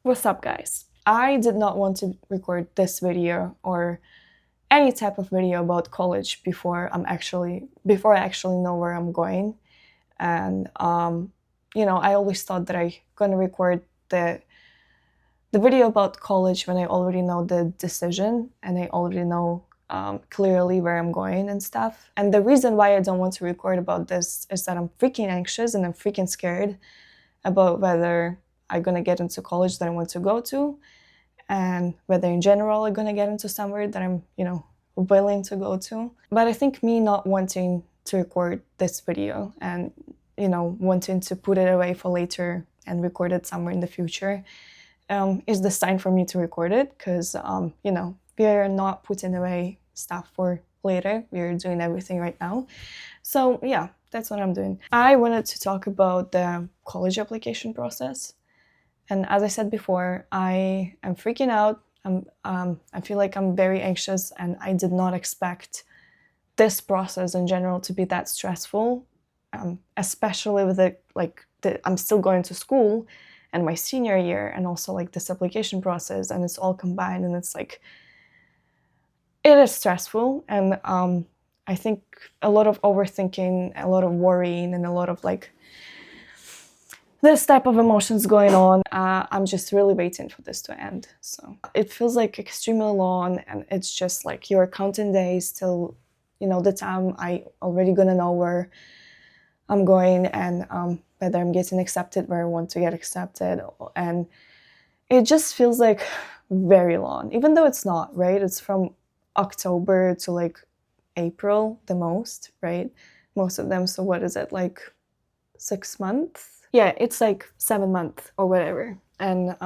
What's up, guys? I did not want to record this video or any type of video about college before I actually know where I'm going. And I always thought that I gonna record the video about college when I already know the decision and I already know clearly where I'm going and stuff. And the reason why I don't want to record about this is that I'm freaking anxious and I'm freaking scared about whether I'm gonna get into college that I want to go to, and whether in general I'm gonna get into somewhere that I'm, willing to go to. But I think me not wanting to record this video and, wanting to put it away for later and record it somewhere in the future is the sign for me to record it, because, we are not putting away stuff for later. We're doing everything right now. So yeah, that's what I'm doing. I wanted to talk about the college application process. And as I said before, I am freaking out. I feel like I'm very anxious, and I did not expect this process in general to be that stressful, especially with I'm still going to school and my senior year, and also like this application process, and it's all combined, and it's like, it is stressful. And I think a lot of overthinking, a lot of worrying, and a lot of like this type of emotions going on. I'm just really waiting for this to end. So it feels like extremely long, and it's just like you're counting days till, the time I already gonna know where I'm going, and whether I'm getting accepted where I want to get accepted. And it just feels like very long, even though it's not, right? It's from October to like April the most, right? Most of them. So what is it, like 6 months? Yeah, it's like 7 months or whatever. And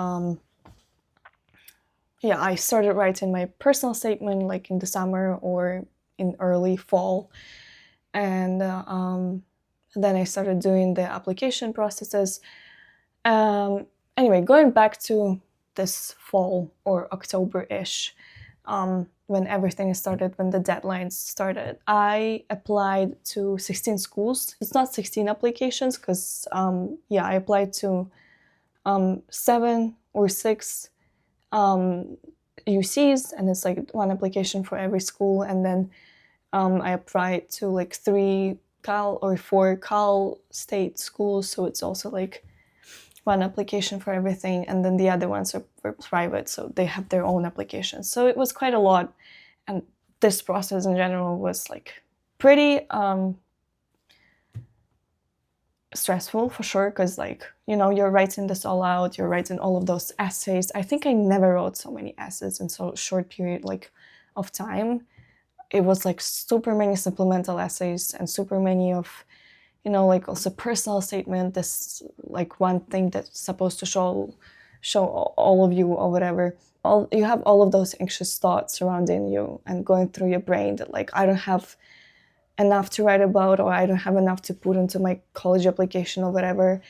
I started writing my personal statement like in the summer or in early fall. And then I started doing the application processes. Anyway, going back to this fall or October-ish, when everything started, when the deadlines started, I applied to 16 schools. It's not 16 applications because, I applied to 7 or 6 UCs, and it's like one application for every school. And then I applied to like 3 Cal or 4 Cal state schools, so it's also like one application for everything, and then the other ones are private, so they have their own applications. So it was quite a lot, and this process in general was like pretty stressful for sure, because like, you're writing this all out, you're writing all of those essays. I think I never wrote so many essays in so short period like of time. It was like super many supplemental essays and super many of, like also personal statement, this like one thing that's supposed to show all of you or whatever. You have all of those anxious thoughts surrounding you and going through your brain that like, I don't have enough to write about, or I don't have enough to put into my college application or whatever.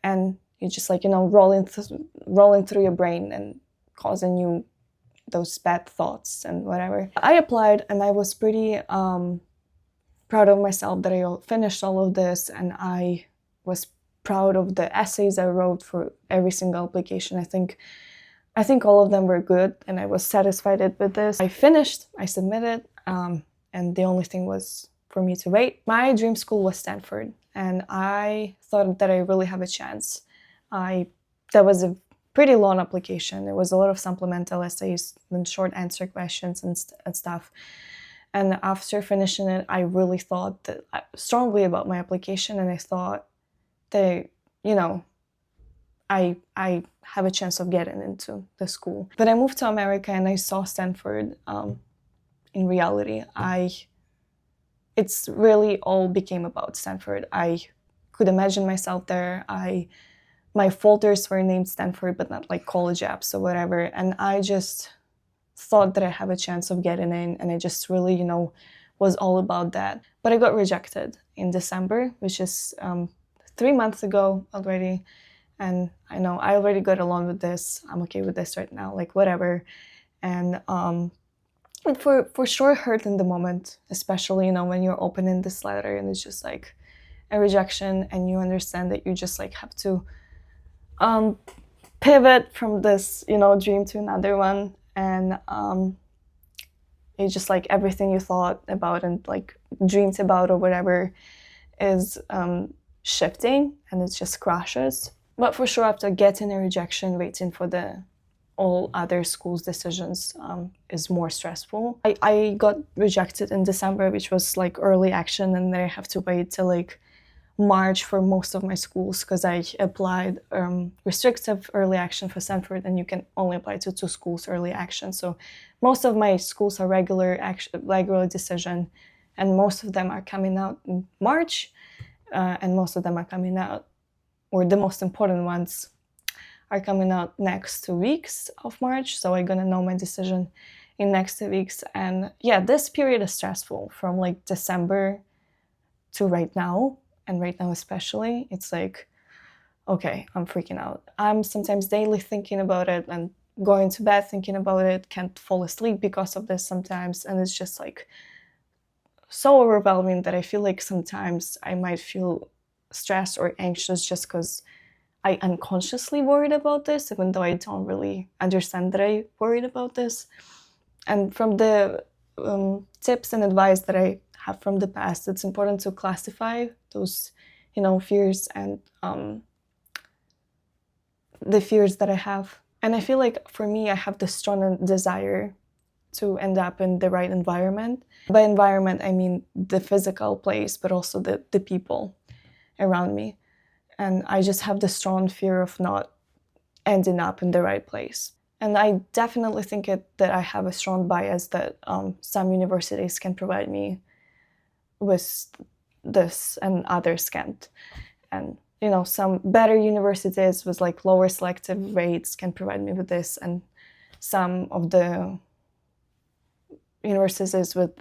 And you just like, rolling through your brain and causing you those bad thoughts and whatever. I applied, and I was pretty proud of myself that I finished all of this, and I was proud of the essays I wrote for every single application. I think all of them were good, and I was satisfied with this. I finished, I submitted, and the only thing was for me to wait. My dream school was Stanford, and I thought that I really have a chance. That was a pretty long application. There was a lot of supplemental essays and short answer questions and stuff. And after finishing it, I really thought strongly about my application, and I thought that, I have a chance of getting into the school. But I moved to America and I saw Stanford. In reality, it's really all became about Stanford. I could imagine myself there. My folders were named Stanford, but not like college apps or whatever. And I just thought that I have a chance of getting in, and I just really, was all about that. But I got rejected in December, which is 3 months ago already. And I know I already got along with this. I'm okay with this right now, like whatever. And it for sure hurt in the moment, especially, when you're opening this letter and it's just like a rejection, and you understand that you just like have to pivot from this, dream to another one, and it's just like everything you thought about and like dreamed about or whatever is shifting, and it just crashes. But for sure, after getting a rejection, waiting for the all other schools' decisions is more stressful. I got rejected in December, which was like early action, and then I have to wait till like March for most of my schools because I applied restrictive early action for Stanford, and you can only apply to 2 schools early action. So most of my schools are regular decision, and most of them are coming out in March, and most of them are coming out, or the most important ones are coming out next 2 weeks of March. So I'm gonna know my decision in next 2 weeks. And yeah, this period is stressful from like December to right now. And right now especially, it's like, okay, I'm freaking out. I'm sometimes daily thinking about it and going to bed thinking about it, can't fall asleep because of this sometimes. And it's just like so overwhelming that I feel like sometimes I might feel stressed or anxious just because I unconsciously worried about this, even though I don't really understand that I worried about this. And from the tips and advice that I have from the past, it's important to classify those, fears and the fears that I have. And I feel like for me, I have this strong desire to end up in the right environment. By environment, I mean the physical place, but also the people around me. And I just have the strong fear of not ending up in the right place. And I definitely think that I have a strong bias that some universities can provide me with this and others can't. And some better universities with like lower selective rates can provide me with this, and some of the universities with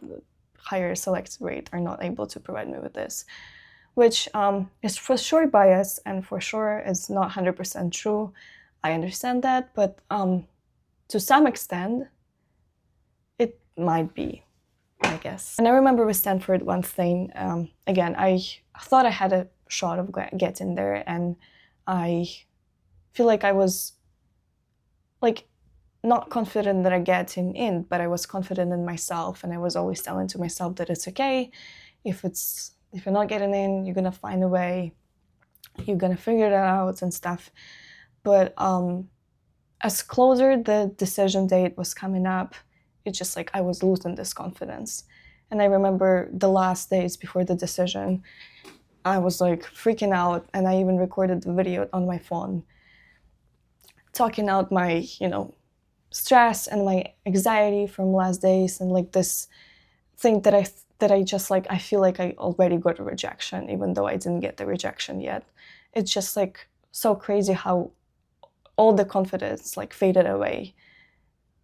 higher selective rate are not able to provide me with this, which is for sure bias and for sure is not 100% true. I understand that, but to some extent, it might be, I guess. And I remember with Stanford one thing, again, I thought I had a shot of getting there, and I feel like I was like not confident that I get in, but I was confident in myself, and I was always telling to myself that it's okay. If you're not getting in, you're gonna find a way, you're gonna figure it out and stuff. But as closer the decision date was coming up, it's just like I was losing this confidence. And I remember the last days before the decision, I was like freaking out, and I even recorded the video on my phone, talking out my, stress and my anxiety from last days, and like this thing that I just like, I feel like I already got a rejection, even though I didn't get the rejection yet. It's just like so crazy how all the confidence like faded away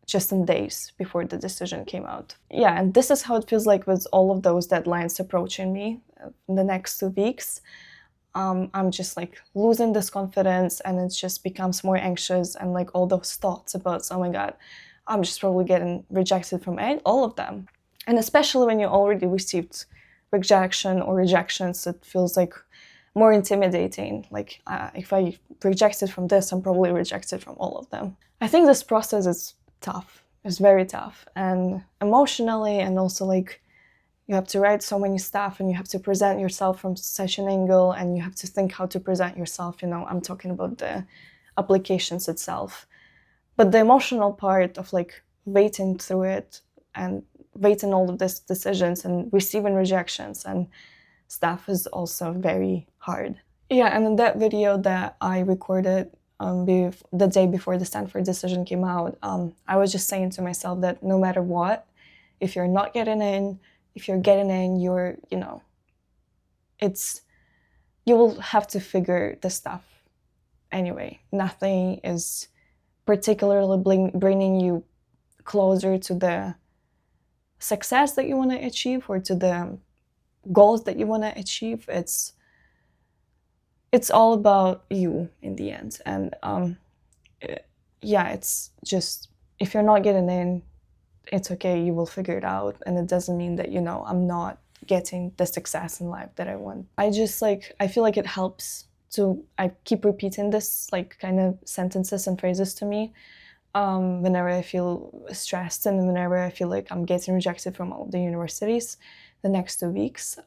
just in days before the decision came out. Yeah, and this is how it feels like with all of those deadlines approaching me in the next 2 weeks. I'm just like losing this confidence, and it just becomes more anxious, and like all those thoughts about, oh my God, I'm just probably getting rejected from all of them. And especially when you already received rejection or rejections, it feels like more intimidating. Like if I rejected from this, I'm probably rejected from all of them. I think this process is tough. It's very tough, and emotionally, and also like you have to write so many stuff, and you have to present yourself from such an angle, and you have to think how to present yourself. I'm talking about the applications itself. But the emotional part of like waiting through it and waiting all of these decisions and receiving rejections and stuff is also very hard. Yeah, and in that video that I recorded the day before the Stanford decision came out, I was just saying to myself that no matter what, if you're not getting in, if you're getting in, you will have to figure the stuff anyway. Nothing is particularly bringing you closer to the success that you want to achieve or to the goals that you want to achieve. It's all about you in the end. And it's just, if you're not getting in, it's okay, you will figure it out. And it doesn't mean that, I'm not getting the success in life that I want. I feel like it helps I keep repeating this like kind of sentences and phrases to me whenever I feel stressed and whenever I feel like I'm getting rejected from all the universities the next 2 weeks.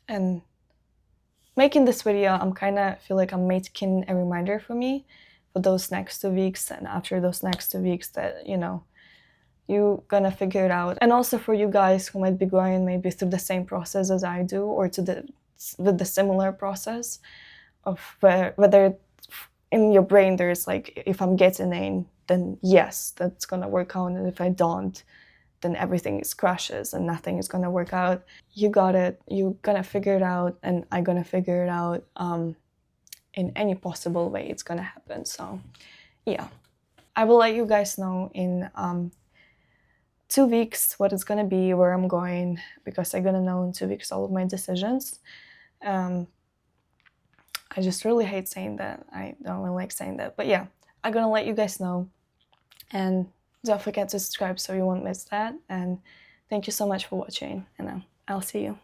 And making this video, I'm kind of feel like I'm making a reminder for me for those next 2 weeks, and after those next 2 weeks that, you know, you're gonna figure it out. And also for you guys who might be going maybe through the same process as I do, or with the similar process of whether in your brain there's like, if I'm getting in, then yes, that's gonna work out, and if I don't, then everything is crashes and nothing is gonna work out. You got it. You're gonna figure it out, and I'm gonna figure it out in any possible way it's gonna happen. So yeah, I will let you guys know in 2 weeks what it's gonna be, where I'm going, because I'm gonna know in 2 weeks all of my decisions. I just really hate saying that. I don't really like saying that, but yeah, I'm gonna let you guys know, and don't forget to subscribe so you won't miss that. And thank you so much for watching, and I'll see you.